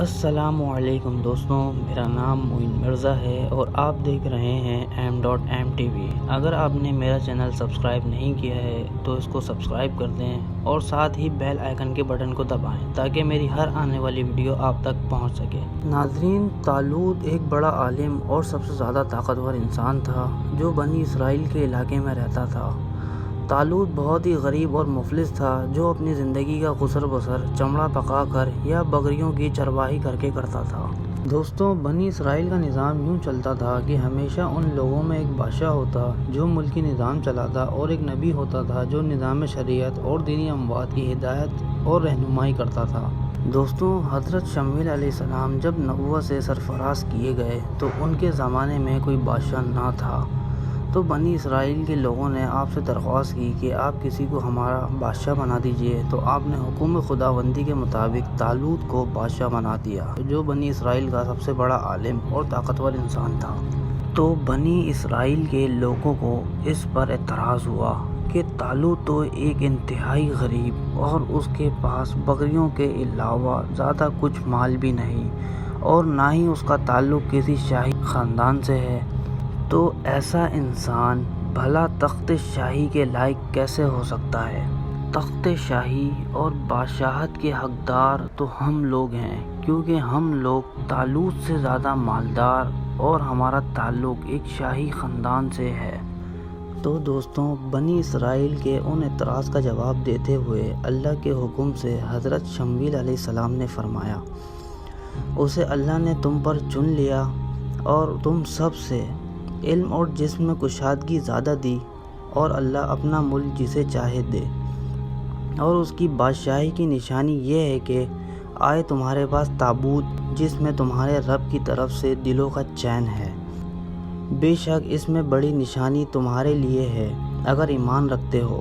السلام علیکم دوستوں، میرا نام معین مرزا ہے اور آپ دیکھ رہے ہیں M.M TV۔ اگر آپ نے میرا چینل سبسکرائب نہیں کیا ہے تو اس کو سبسکرائب کر دیں اور ساتھ ہی بیل آئیکن کے بٹن کو دبائیں تاکہ میری ہر آنے والی ویڈیو آپ تک پہنچ سکے۔ ناظرین، طالوت ایک بڑا عالم اور سب سے زیادہ طاقتور انسان تھا جو بنی اسرائیل کے علاقے میں رہتا تھا۔ طالوت بہت ہی غریب اور مفلس تھا جو اپنی زندگی کا گزر بسر چمڑا پکا کر یا بکریوں کی چرواہی کر کے کرتا تھا۔ دوستوں، بنی اسرائیل کا نظام یوں چلتا تھا کہ ہمیشہ ان لوگوں میں ایک بادشاہ ہوتا جو ملکی نظام چلاتا اور ایک نبی ہوتا تھا جو نظام شریعت اور دینی اموات کی ہدایت اور رہنمائی کرتا تھا۔ دوستوں، حضرت شمویل علیہ السلام جب نبوت سے سرفراز کیے گئے تو ان کے زمانے میں کوئی بادشاہ نہ تھا، تو بنی اسرائیل کے لوگوں نے آپ سے درخواست کی کہ آپ کسی کو ہمارا بادشاہ بنا دیجئے، تو آپ نے حکم خداوندی کے مطابق طالوت کو بادشاہ بنا دیا جو بنی اسرائیل کا سب سے بڑا عالم اور طاقتور انسان تھا۔ تو بنی اسرائیل کے لوگوں کو اس پر اعتراض ہوا کہ طالوت تو ایک انتہائی غریب اور اس کے پاس بکریوں کے علاوہ زیادہ کچھ مال بھی نہیں اور نہ ہی اس کا تعلق کسی شاہی خاندان سے ہے، تو ایسا انسان بھلا تخت شاہی کے لائق کیسے ہو سکتا ہے؟ تخت شاہی اور بادشاہت کے حقدار تو ہم لوگ ہیں کیونکہ ہم لوگ طالوت سے زیادہ مالدار اور ہمارا تعلق ایک شاہی خاندان سے ہے۔ تو دوستوں، بنی اسرائیل کے ان اعتراض کا جواب دیتے ہوئے اللہ کے حکم سے حضرت شمویل علیہ السلام نے فرمایا، اسے اللہ نے تم پر چن لیا اور تم سب سے علم اور جسم میں کشادگی زیادہ دی، اور اللہ اپنا ملک جسے چاہے دے، اور اس کی بادشاہی کی نشانی یہ ہے کہ آئے تمہارے پاس تابوت جس میں تمہارے رب کی طرف سے دلوں کا چین ہے۔ بے شک اس میں بڑی نشانی تمہارے لیے ہے اگر ایمان رکھتے ہو۔